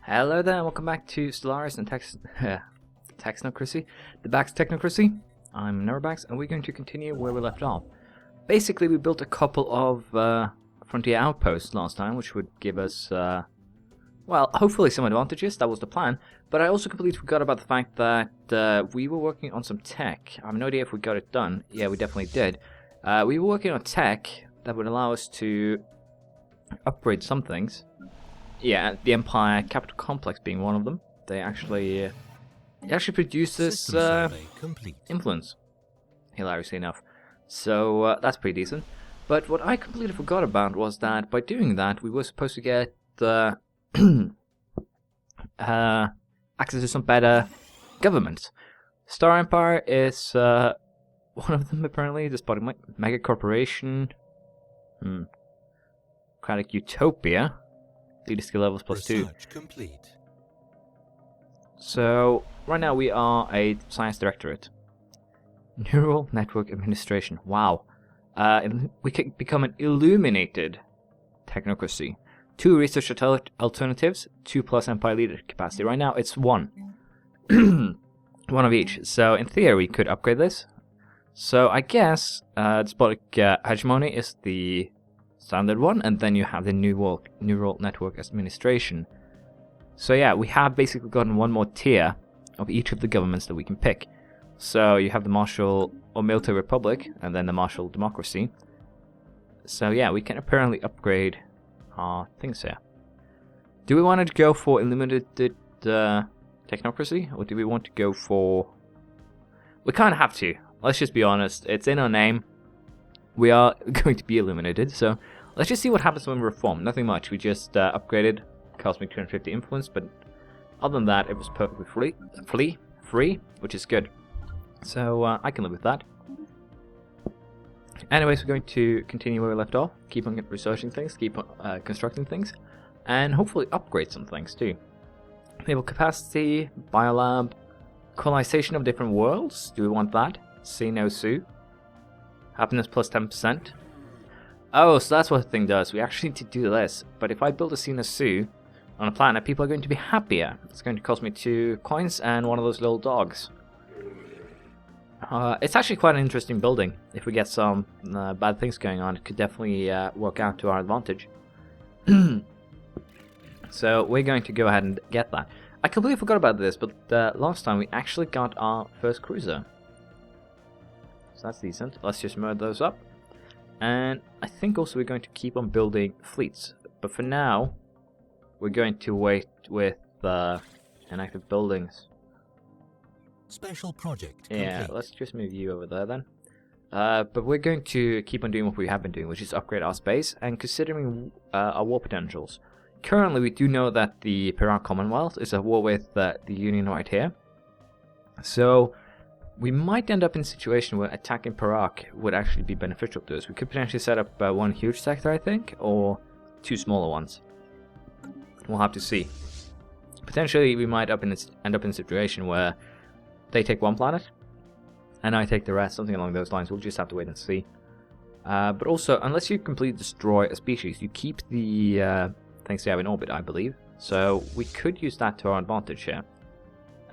Hello there, and welcome back to Stellaris and Technocracy, the Bax Technocracy. I'm NeroBax, and we're going to continue where we left off. Basically, we built a couple of frontier outposts last time, which would give us, well, hopefully some advantages. That was the plan. But I also completely forgot about the fact that we were working on some tech. I have no idea if we got it done. Yeah, we definitely did. We were working on tech that would allow us to upgrade some things. Yeah, the Empire Capital Complex being one of them. They actually, it actually produces influence, hilariously enough. So that's pretty decent. But what I completely forgot about was that by doing that, we were supposed to get access to some better government. Star Empire is one of them apparently. Despotic Mega Corporation, Democratic Utopia. Leader skill levels +2. Complete. So, right now we are a science directorate. Neural network administration. Wow. We can become an illuminated technocracy. 2 research alternatives, 2+ empire leader capacity. Right now it's 1. 1 of each. So, in theory, we could upgrade this. So, I guess despotic hegemony is the standard one, and then you have the neural network administration. So yeah, we have basically gotten 1 more tier of each of the governments that we can pick. So you have the martial or military republic, and then the martial democracy. So yeah, we can apparently upgrade our things here. Do we want to go for illuminated technocracy, or do we want to go for... We kind of have to. Let's just be honest. It's in our name. We are going to be illuminated, so let's just see what happens when we reform. Nothing much, we just upgraded, cost me 250 influence, but other than that, it was perfectly free, which is good. So I can live with that. Anyways, we're going to continue where we left off, keep on researching things, keep on constructing things, and hopefully upgrade some things too. Naval capacity, biolab, colonization of different worlds, do we want that? See no Sue. Happiness +10%. Oh, so that's what the thing does. We actually need to do this. But if I build a Sue on a planet, people are going to be happier. It's going to cost me 2 coins and 1 of those little dogs. It's actually quite an interesting building. If we get some bad things going on, it could definitely work out to our advantage. So we're going to go ahead and get that. I completely forgot about this, but last time we actually got our first cruiser. So that's decent. Let's just merge those up. And I think also we're going to keep on building fleets. But for now, we're going to wait with inactive buildings. Special project. Yeah, complete. let's just move you over there then. But we're going to keep on doing what we have been doing, which is upgrade our space and considering our war potentials. Currently, we do know that the Piran Commonwealth is at war with the Union right here. So we might end up in a situation where attacking Perak would actually be beneficial to us. We could potentially set up 1 huge sector, I think, or 2 smaller ones. We'll have to see. Potentially, we might end up in a situation where they take 1 planet, and I take the rest, something along those lines. We'll just have to wait and see. But also, unless you completely destroy a species, you keep the things you have in orbit, I believe. So we could use that to our advantage here.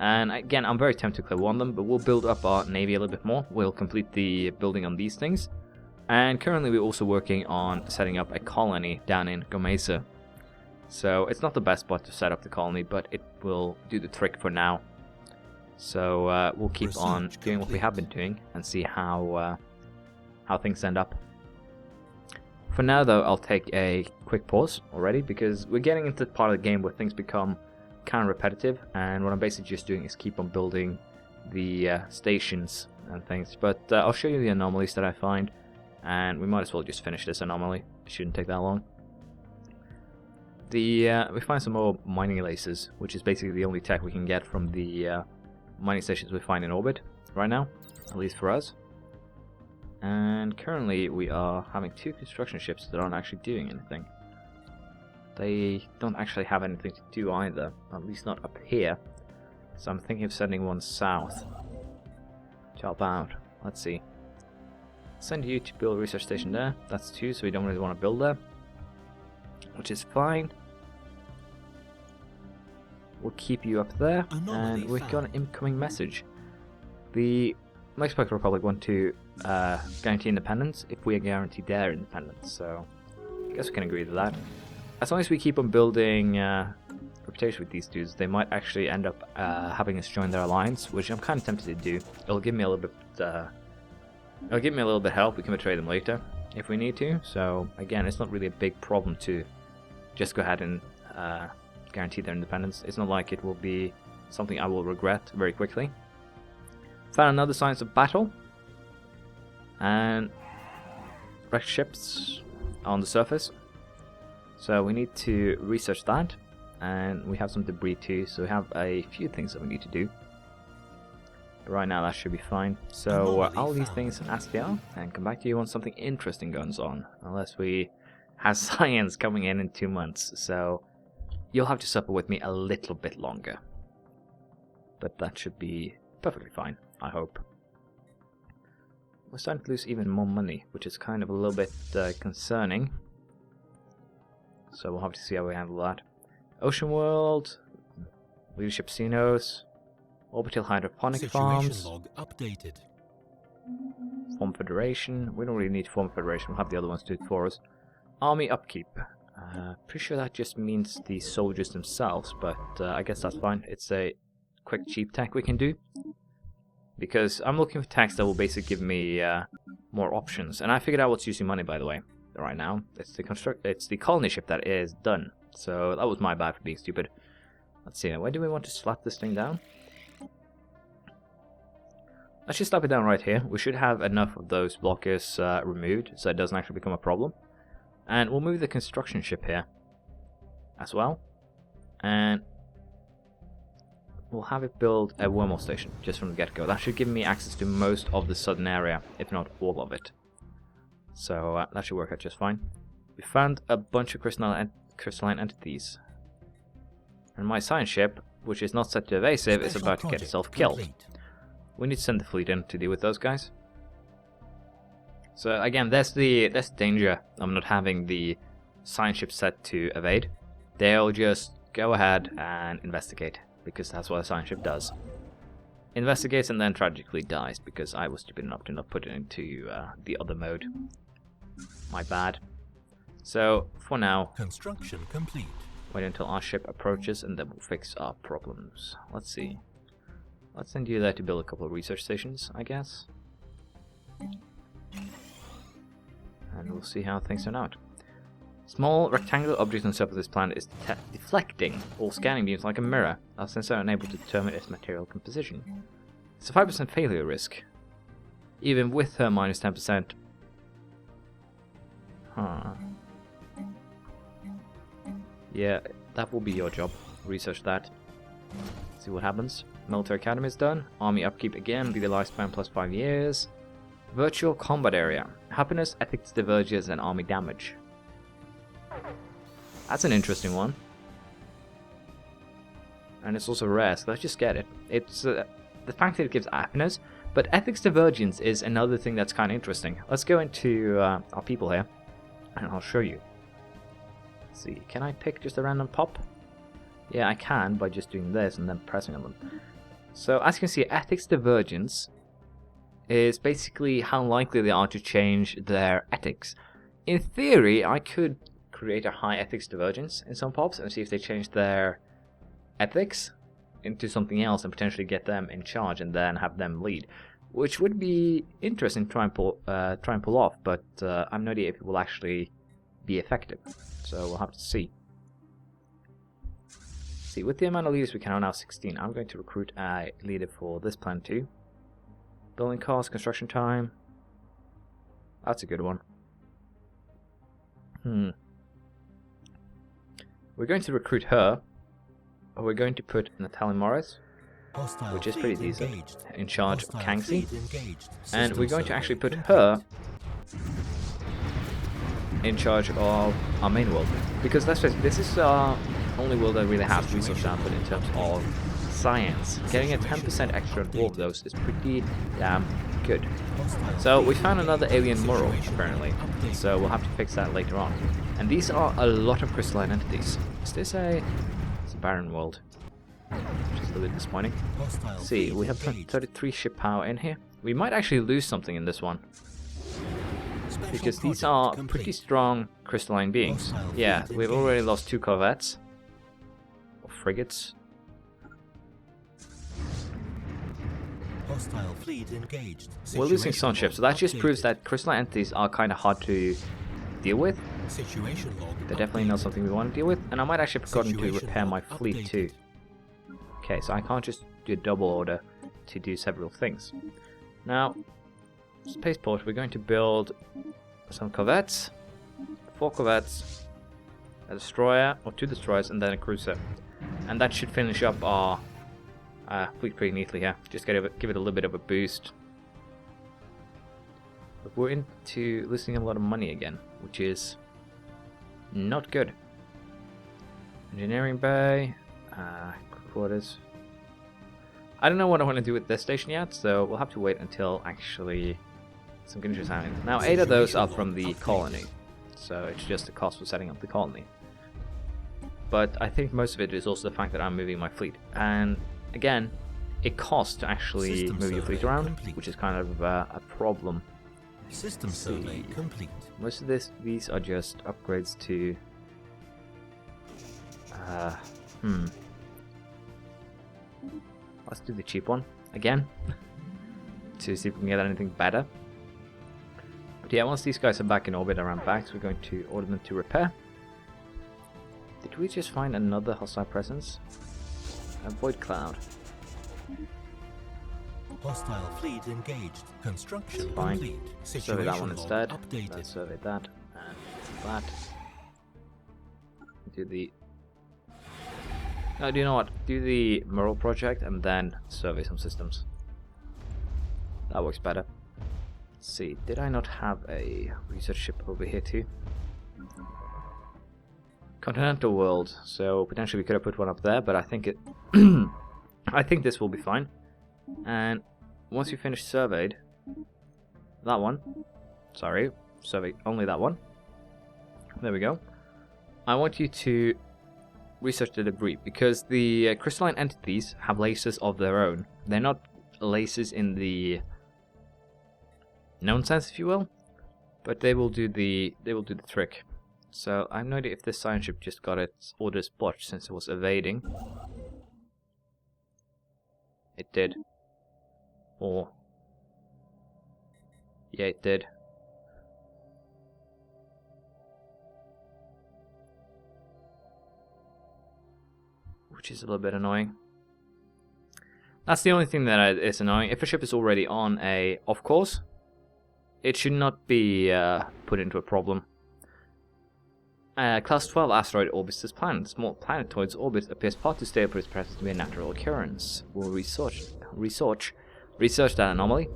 And again, I'm very tempted to clear 1 of them, but we'll build up our navy a little bit more. We'll complete the building on these things. And currently we're also working on setting up a colony down in Gomesa. So it's not the best spot to set up the colony, but it will do the trick for now. So we'll keep on doing what we have been doing and see how things end up. For now though, I'll take a quick pause already, because we're getting into the part of the game where things become kind of repetitive, and what I'm basically just doing is keep on building the stations and things. But I'll show you the anomalies that I find, and we might as well just finish this anomaly. It shouldn't take that long. We find some more mining lasers, which is basically the only tech we can get from the mining stations we find in orbit right now, at least for us. And currently we are having 2 construction ships that aren't actually doing anything. They don't actually have anything to do either, at least not up here. So I'm thinking of sending 1 south to help out. Let's see. Send you to build a research station there. That's 2, so we don't really want to build there, which is fine. we'll keep you up there, and we've got an incoming message. The Mexican Republic want to guarantee independence if we guarantee their independence, so I guess we can agree to that. As long as we keep on building reputation with these dudes, they might actually end up having us join their alliance, which I'm kind of tempted to do. It'll give me a little bit help. We can betray them later if we need to. So again, it's not really a big problem to just go ahead and guarantee their independence. It's not like it will be something I will regret very quickly. Found another signs of battle and wrecked ships on the surface. So we need to research that, and we have some debris too, so we have a few things that we need to do. But right now that should be fine. So I'll leave things as they are and come back to you when something interesting goes on, unless we have science coming in 2 months, so you'll have to suffer with me a little bit longer. But that should be perfectly fine, I hope. We're starting to lose even more money, which is kind of a little bit concerning. So we'll have to see how we handle that. Ocean World, Leadership Casinos, Orbital Hydroponic Farms, log updated. Form Federation. We don't really need to form Federation, we'll have the other ones do it for us. Army Upkeep. Pretty sure that just means the soldiers themselves, but I guess that's fine. It's a quick cheap tech we can do. Because I'm looking for techs that will basically give me more options. And I figured out what's using money, by the way. Right now, it's the colony ship that is done. So that was my bad for being stupid. Let's see, where do we want to slap this thing down? Let's just slap it down right here. We should have enough of those blockers removed, so it doesn't actually become a problem. And we'll move the construction ship here as well. And we'll have it build a wormhole station just from the get-go. That should give me access to most of the southern area, if not all of it. So that should work out just fine. We found a bunch of crystalline entities. And my science ship, which is not set to evasive, is about to get itself killed. We need to send the fleet in to deal with those guys. So again, that's the danger of not having the science ship set to evade. They'll just go ahead and investigate, because that's what a science ship does. Investigates and then tragically dies, because I was stupid enough to not put it into the other mode. My bad. So, for now, construction complete. Wait until our ship approaches and then we'll fix our problems. Let's see. Let's send you there to build a couple of research stations, I guess. And we'll see how things turn out. Small rectangular object on the surface of this planet is deflecting all scanning beams like a mirror. Our sensors are unable to determine its material composition. It's a 5% failure risk. Even with her minus 10%. Huh. Yeah, that will be your job. Research that. See what happens. Military Academy is done. Army Upkeep again, be the lifespan plus 5 years. Virtual Combat Area. Happiness, Ethics, Divergence, and Army Damage. That's an interesting one. And it's also rare, so let's just get it. It's the fact that it gives happiness, but Ethics Divergence is another thing that's kind of interesting. Let's go into our people here, and I'll show you. Let's see, can I pick just a random pop? Yeah, I can by just doing this and then pressing on them. So as you can see, Ethics Divergence is basically how likely they are to change their ethics. In theory, I could create a high ethics divergence in some pops and see if they change their ethics into something else and potentially get them in charge and then have them lead, which would be interesting to try and pull off, but I have no idea if it will actually be effective, so we'll have to see. See, with the amount of leaders we can are now 16, I'm going to recruit a leader for this plan too. Building cost, construction time, that's a good one. We're going to recruit her, or we're going to put Natalie Morris, which is pretty decent, in charge of Kangxi, and we're going to actually put her in charge of our main world, because let's face it, this is our only world that really has resource output in terms of science. Getting a 10% extra on all of those is pretty damn good. So we found another alien moral, apparently, so we'll have to fix that later on. And these are a lot of crystalline entities. Is this it's a barren world. which is a little bit disappointing. Hostile See, fleet we have engaged. 33 ship power in here. We might actually lose something in this one, Special because these project are complete. pretty strong crystalline beings. Hostile Yeah, fleet we've already engaged. lost 2 corvettes. Or frigates. Hostile fleet engaged. We're losing Situation some ships, so log that just proves updated. that crystalline entities are kind of hard to deal with. Situation log They're definitely not updated. something we want to deal with, and I might actually have forgotten to Situation repair log my fleet updated. too. Okay, so I can't just do a double order to do several things. Now, spaceport, we're going to build some corvettes, 4 corvettes, a destroyer, or 2 destroyers, and then a cruiser. And that should finish up our fleet pretty neatly here. Just give it a little bit of a boost. But we're into losing a lot of money again, which is not good. Engineering bay, quarters. I don't know what I want to do with this station yet, so we'll have to wait until actually some good news happens. Now, 8 of those are from the colony, so it's just the cost for setting up the colony. But I think most of it is also the fact that I'm moving my fleet, and again, it costs to actually System move your fleet survey around, complete. which is kind of a problem. System survey complete. Most of these are just upgrades to. Let's do the cheap one again to see if we can get anything better. But yeah, once these guys are back in orbit around Bax, we're going to order them to repair. Did we just find another hostile presence? A void cloud. Hostile fleet engaged. Construction Fine. complete. Survey that one log instead. updated. Let's survey that and that. Do the. No, do you know what? Do the Mural project and then survey some systems. That works better. Let's see, did I not have a research ship over here too? Continental world. So potentially we could have put one up there, but I think it. I think this will be fine. And once you finish surveyed, that one. Sorry, survey only that one. There we go. I want you to research the debris, because the crystalline entities have lasers of their own. They're not lasers in the known sense, if you will, but they will do the trick. So I have no idea if this science ship just got its orders botched since it was evading. It did. Or yeah, it did. Which is a little bit annoying. That's the only thing that is annoying. If a ship is already on a off course, it should not be put into a problem. Class 12 asteroid orbits this planet. Small planetoid's orbit appears partly stable for its presence to be a natural occurrence. We'll research that anomaly.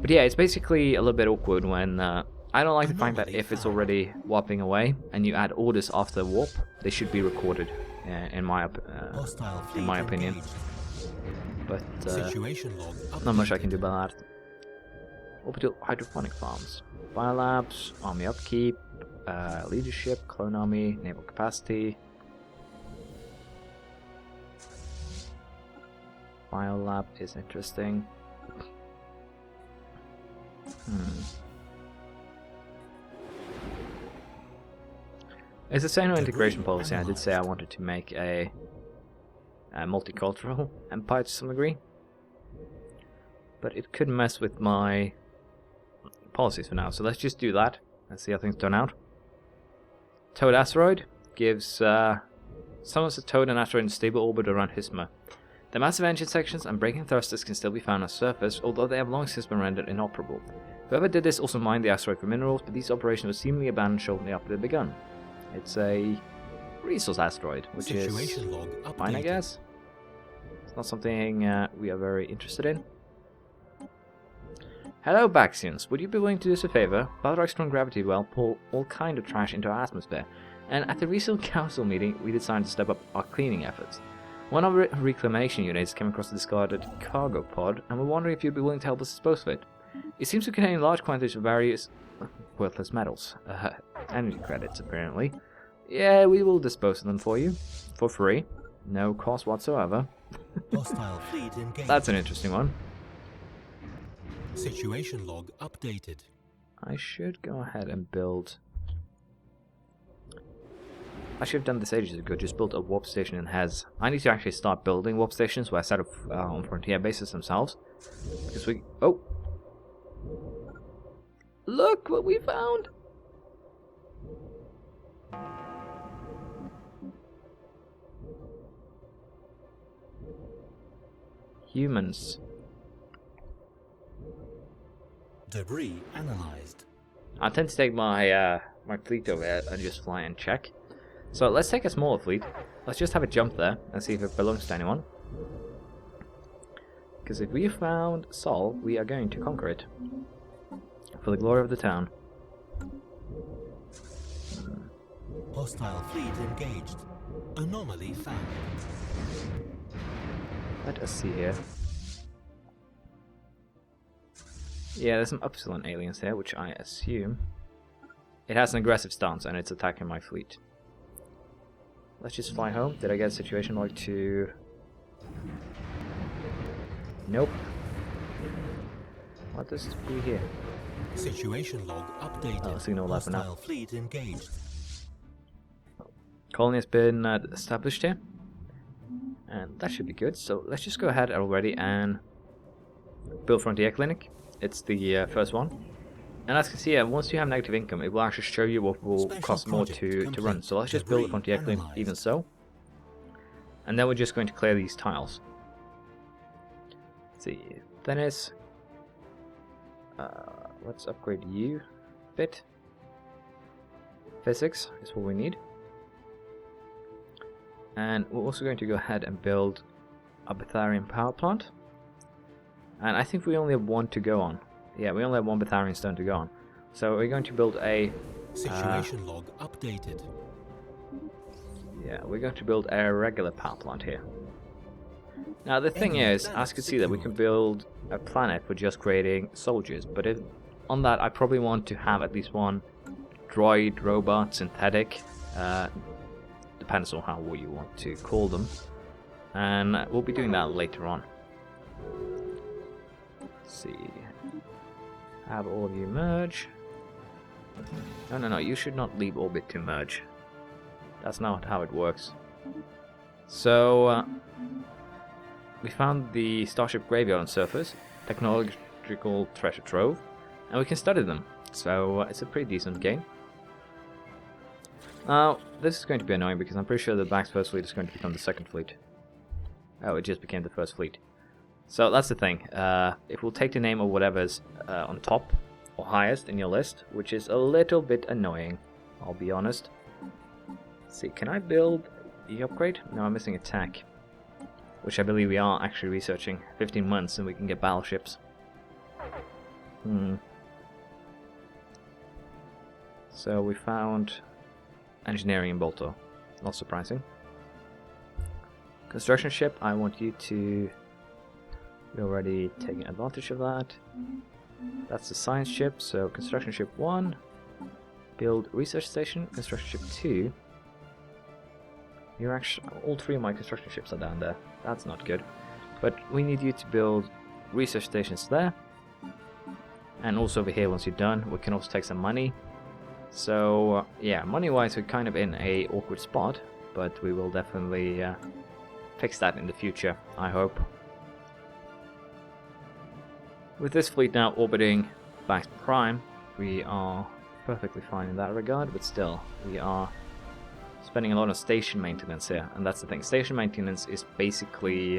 But yeah, it's basically a little bit awkward when I don't like the fact that if it's already warping away and you add orders after warp, they should be recorded. In my opinion, engaged. but Situation log not much I updated. can do about that. Orbital hydroponic farms, biolabs, army upkeep, leadership, clone army, naval capacity, biolab is interesting. It's the same integration policy. I did say I wanted to make a multicultural empire to some degree, but it could mess with my policies for now. So let's just do that and see how things turn out. Toad asteroid gives summons a Toad and asteroid in stable orbit around Hisma. The massive engine sections and braking thrusters can still be found on surface, although they have long since been rendered inoperable. Whoever did this also mined the asteroid for minerals, but these operations were seemingly abandoned shortly after they begun. It's a resource asteroid, which Situation is log fine, I updated. guess. It's not something we are very interested in. Hello, Baxians. Would you be willing to do us a favor? Balrog's strong gravity well pull all kind of trash into our atmosphere, and at the recent council meeting, we decided to step up our cleaning efforts. One of our reclamation units came across the discarded cargo pod, and we're wondering if you'd be willing to help us dispose of it. It seems to contain large quantities of various worthless metals. Energy credits, apparently. Yeah, we will dispose of them for you. For free. No cost whatsoever. Hostile fleet engaged. That's an interesting one. Situation log updated. I should go ahead and build... I should have done this ages ago, just built a warp station in Hez. I need to actually start building warp stations where I set up on frontier bases themselves. Because we... Oh! Look what we found! Humans. Debris analyzed. I tend to take my my fleet over there and just fly and check. So let's take a smaller fleet. Let's just have a jump there and see if it belongs to anyone. Because if we found Sol, we are going to conquer it. For the glory of the town. Hostile fleet engaged. Anomaly found. Let us see here. Yeah, there's some Upsilon aliens here, which I assume... It has an aggressive stance and it's attacking my fleet. Let's just fly home. Did I get a situation log to... Nope. What does it be here? Situation log updated. Oh, signal left now. Hostile fleet engaged. Colony has been established here. And that should be good. So let's just go ahead already and build Frontier Clinic. It's the first one. And as you can see, once you have negative income, it will actually show you what will cost more to run. So let's just build a Frontier Clinic even so. And then we're just going to clear these tiles. Let's see, Dennis. Let's upgrade you a bit. Physics is what we need. And we're also going to go ahead and build a Betharian power plant. And I think we only have one to go on. Yeah, we only have one Betharian stone to go on. So we're going to build a... Situation log updated. Yeah, we're going to build a regular power plant here. Now the thing is, as you can see that we can build a planet for just creating soldiers. But if on that, I probably want to have at least one droid, robot, synthetic. Depends on how you want to call them. And we'll be doing that later on. Let's see. Have all of you merge. No, you should not leave orbit to merge. That's not how it works. So, we found the Starship Graveyard on surface, technological treasure trove, and we can study them. So, it's a pretty decent game. Now, this is going to be annoying because I'm pretty sure the Back's first fleet is going to become the second fleet. Oh, it just became the first fleet. So that's the thing, it will take the name of whatever's on top or highest in your list, which is a little bit annoying, I'll be honest. Let's see, can I build the upgrade? No, I'm missing attack, which I believe we are actually researching. 15 months and we can get battleships. So we found engineering in Bolto, not surprising. Construction ship, I want you to... We're already taking advantage of that. That's the science ship, so construction ship 1. Build research station, construction ship 2. You're actually... all 3 of my construction ships are down there. That's not good. But we need you to build research stations there. And also over here, once you're done, we can also take some money. So, yeah, money-wise, we're kind of in a awkward spot. But we will definitely fix that in the future, I hope. With this fleet now orbiting back to Prime, we are perfectly fine in that regard, but still, we are spending a lot on station maintenance here, and that's the thing. Station maintenance is basically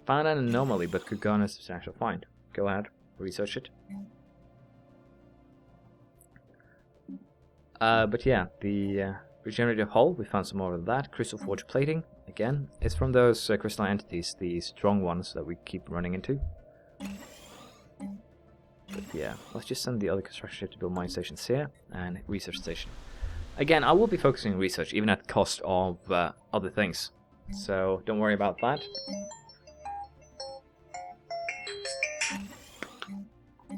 found an anomaly, but could garner a substantial find. Go ahead, research it. But yeah, the regenerative hull, we found some more of that. Crystal forge plating, again, it's from those crystalline entities, the strong ones that we keep running into. But yeah, let's just send the other construction ship to build mine stations here, and research station. Again, I will be focusing on research, even at the cost of other things. So, don't worry about that.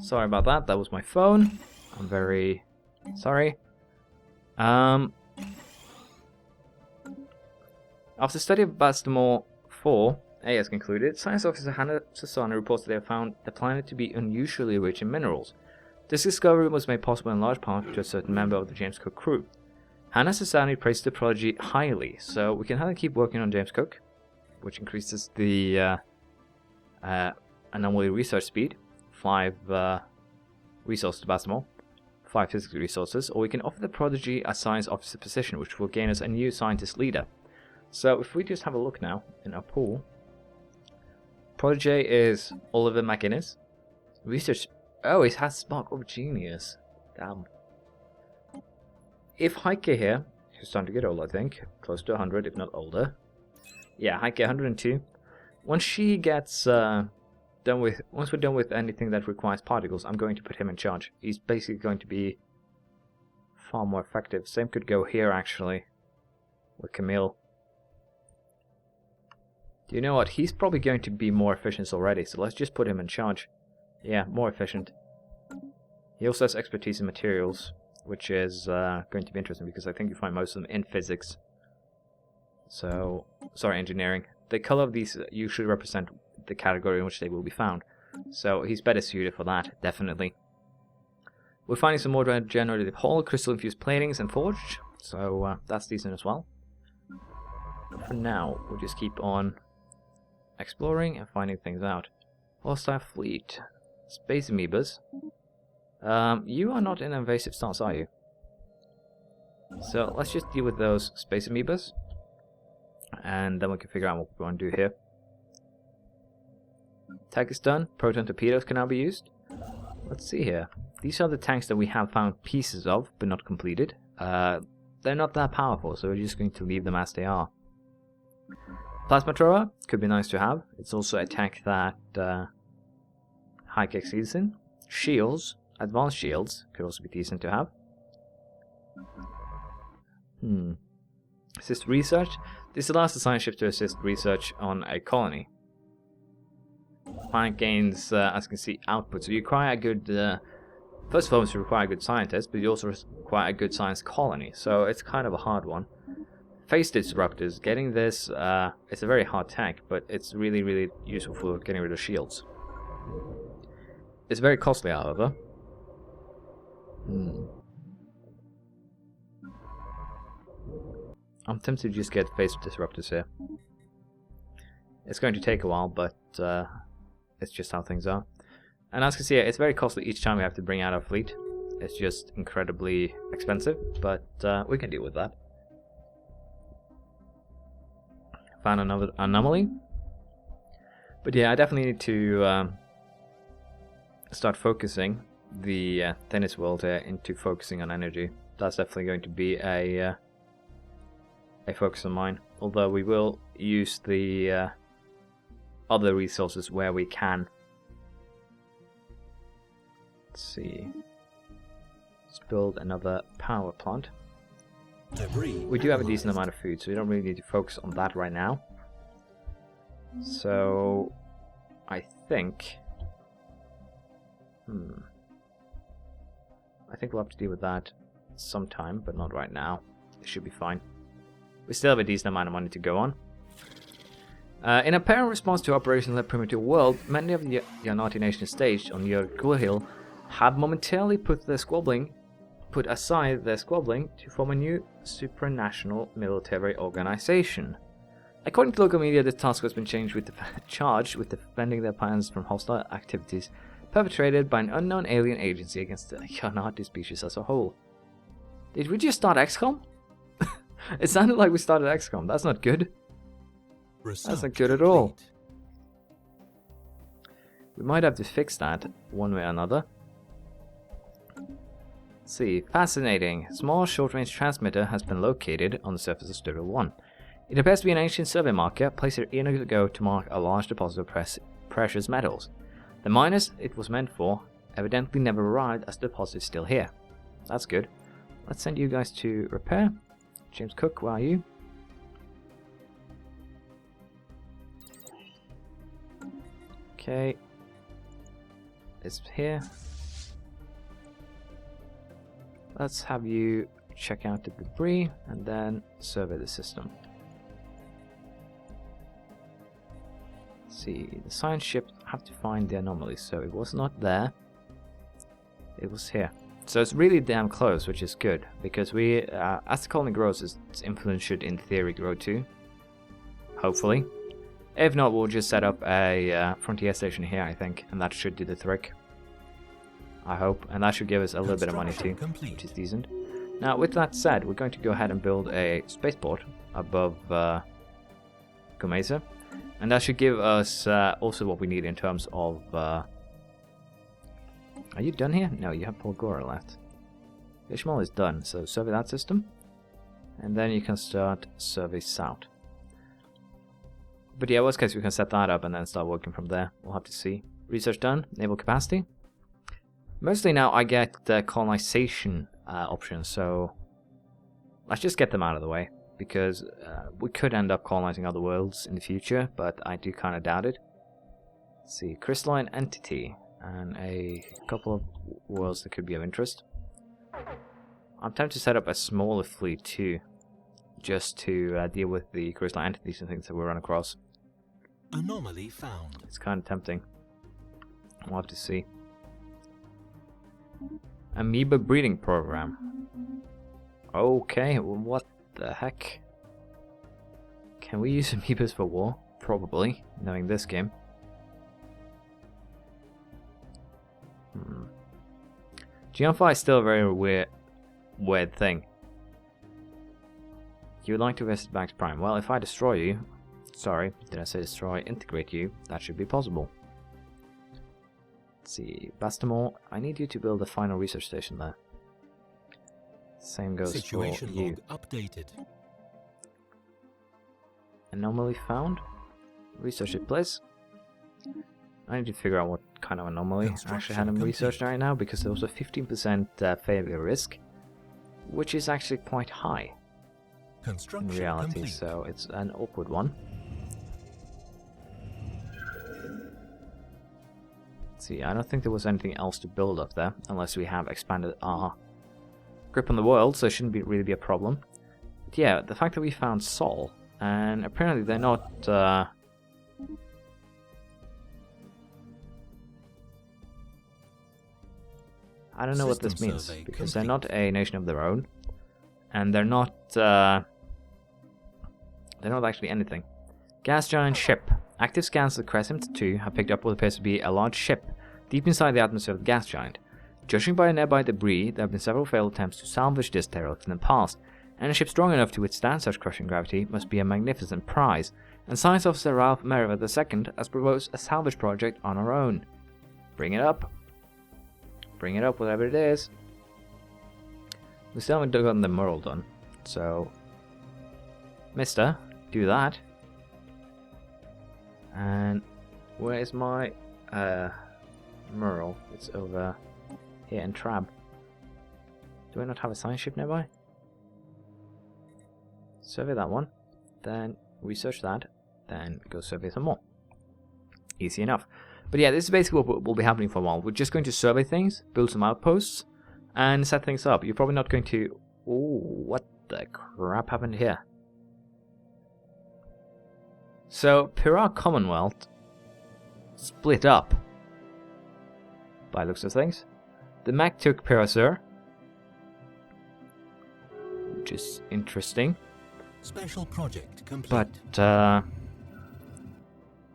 Sorry about that, that was my phone. I'm very sorry. After study of Baltimore 4A has concluded, Science Officer Hannah Sassana reports that they have found the planet to be unusually rich in minerals. This discovery was made possible in large part to a certain member of the James Cook crew. Hannah Sassani praised the Prodigy highly, so we can either keep working on James Cook, which increases the anomaly research speed, 5 resources to Baltimore, 5 physical resources, or we can offer the Prodigy a science officer position, which will gain us a new scientist leader. So if we just have a look now in our pool, Prodigy is Oliver McInnes. Research. Oh, it has Spark of Genius. Damn. If Heike here, who's starting to get old, I think, close to 100, if not older. Yeah, Heike 102. Once she gets once we're done with anything that requires particles, I'm going to put him in charge. He's basically going to be far more effective. Same could go here actually, with Camille. Do you know what? He's probably going to be more efficient already, so let's just put him in charge. Yeah, more efficient. He also has expertise in materials, which is going to be interesting because I think you find most of them in physics. So, sorry, engineering. The color of these usually represent the category in which they will be found. So he's better suited for that, definitely. We're finding some more regenerative hull, crystal-infused platings, and forged. So that's decent as well. For now, we'll just keep on exploring and finding things out. Hostile fleet. Space amoebas. You are not in invasive stance, are you? So let's just deal with those space amoebas. And then we can figure out what we want to do here. Tech is done. Proton torpedoes can now be used. Let's see here. These are the tanks that we have found pieces of, but not completed. They're not that powerful, so we're just going to leave them as they are. Plasma thrower could be nice to have. It's also a tank that Heike exceeds in. Shields, advanced shields, could also be decent to have. Assist research. This allows the science ship to assist research on a colony. Planet gains, as you can see, output. So you require a good, first of all, you require a good scientist, but you also require a good science colony. So it's kind of a hard one. Phase disruptors. Getting this, it's a very hard tank, but it's really, really useful for getting rid of shields. It's very costly, however. I'm tempted to just get phase disruptors here. It's going to take a while, but it's just how things are. And as you can see, it's very costly each time we have to bring out our fleet. It's just incredibly expensive, but we can deal with that. Found another anomaly. But yeah, I definitely need to start focusing the tennis world into focusing on energy. That's definitely going to be a focus of mine. Although we will use the other resources where we can. Let's see. Let's build another power plant. We do have a decent amount of food, so we don't really need to focus on that right now. So I think I think we'll have to deal with that sometime, but not right now. It should be fine. We still have a decent amount of money to go on. In apparent response to Operation Let Primitive World, many of the Yanati nations staged on Yurgul Hill have momentarily put aside their squabbling to form a new supranational military organization. According to local media, the task has been charged with defending their plans from hostile activities perpetrated by an unknown alien agency against the Yanati species as a whole. Did we just start XCOM? It sounded like we started XCOM. That's not good. That's not good at all. We might have to fix that one way or another. Let's see. Fascinating. Small short-range transmitter has been located on the surface of Sturil 1. It appears to be an ancient survey marker placed here eons ago to mark a large deposit of precious metals. The miners it was meant for evidently never arrived, as the deposit is still here. That's good. Let's send you guys to repair. James Cook, where are you? Okay. It's here. Let's have you check out the debris and then survey the system. Let's see, the science ships have to find the anomalies, so it was not there. It was here. So it's really damn close, which is good, because we, as the colony grows, its influence should in theory grow too. Hopefully. If not, we'll just set up a frontier station here, I think, and that should do the trick. I hope, and that should give us a little bit of money too, which is decent. Now, with that said, we're going to go ahead and build a spaceport above Gomeza, and that should give us also what we need in terms of... Are you done here? No, you have Polgora left. Ishmael is done, so survey that system, and then you can start survey south. But yeah, worst case, we can set that up and then start working from there. We'll have to see. Research done. Naval capacity. Mostly now I get the colonization options, so let's just get them out of the way, because we could end up colonizing other worlds in the future, but I do kind of doubt it. Let's see, crystalline entity, and a couple of worlds that could be of interest. I'm tempted to set up a smaller fleet too, just to deal with the crystalline entities and things that we run across. Anomaly found. It's kind of tempting. We'll have to see. Amoeba breeding program. Okay, well, what the heck? Can we use amoebas for war? Probably, knowing this game. Geonphi is still a very weird thing. You would like to visit Max Prime. Well, if I destroy you... Sorry, did I say destroy? Integrate you. That should be possible. Let's see. Bastamore, I need you to build a final research station there. Same goes Situation for you. log updated. Anomaly found. Research it, please. I need to figure out what kind of anomaly I actually had them researched right now, because there was a 15% failure risk, which is actually quite high in reality, complete. So it's an awkward one. Let's see, I don't think there was anything else to build up there, unless we have expanded our grip on the world, so it shouldn't really be a problem. But yeah, the fact that we found Sol, and apparently they're not... I don't know what this means, because they're not a nation of their own, and they're not actually anything. Gas giant ship. Active scans of the Crescent 2 have picked up what appears to be a large ship deep inside the atmosphere of the gas giant. Judging by the nearby debris, there have been several failed attempts to salvage this derelict in the past, and a ship strong enough to withstand such crushing gravity must be a magnificent prize, and Science Officer Ralph Merriweather II has proposed a salvage project on our own. Bring it up. Bring it up, whatever it is. We still haven't gotten the mural done, so... Mister, do that. And where is my mural? It's over here in Trab. Do I not have a science ship nearby? Survey that one, then research that, then go survey some more. Easy enough. But yeah, this is basically what will be happening for a while. We're just going to survey things, build some outposts, and set things up. You're probably not going to... Ooh, what the crap happened here? So, Pirar Commonwealth split up, by looks of things. The Mac took Pirasur, which is interesting. Special project complete. But,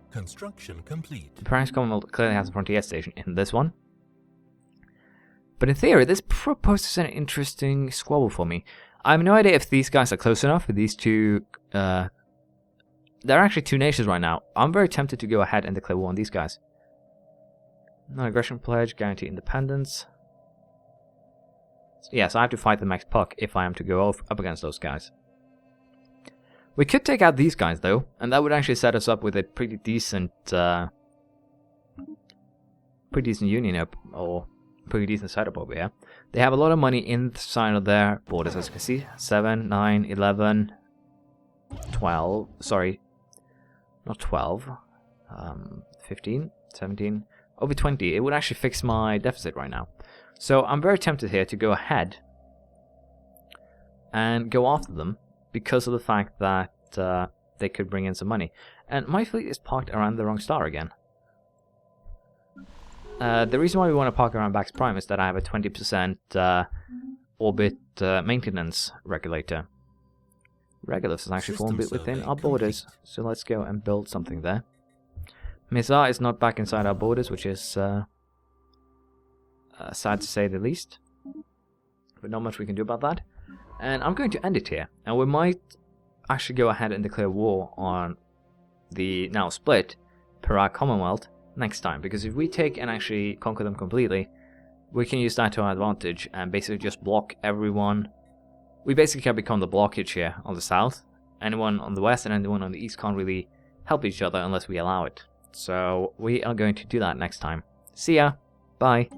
construction complete. The Pirar Commonwealth clearly has a frontier station in this one. But in theory, this proposes an interesting squabble for me. I have no idea if these guys are close enough with these two... There are actually two nations right now. I'm very tempted to go ahead and declare war on these guys. Non-aggression pledge, guarantee independence. Yeah, so I have to fight the max puck if I am to go up against those guys. We could take out these guys though, and that would actually set us up with a pretty decent union up, or pretty decent setup over here. They have a lot of money inside of their borders, as you can see. 7, 9, 11, 12, sorry, not 12, 15, 17, over 20. It would actually fix my deficit right now. So I'm very tempted here to go ahead and go after them because of the fact that they could bring in some money. And my fleet is parked around the wrong star again. The reason why we want to park around Bax Prime is that I have a 20% orbit maintenance regulator. Regulus is actually fallen a bit within our borders, so let's go and build something there. Mizar is not back inside our borders, which is sad to say the least. But not much we can do about that. And I'm going to end it here. And we might actually go ahead and declare war on the now split Perak Commonwealth next time. Because if we take and actually conquer them completely, we can use that to our advantage and basically just block everyone. We basically can become the blockage here on the south. Anyone on the west and anyone on the east can't really help each other unless we allow it. So we are going to do that next time. See ya. Bye.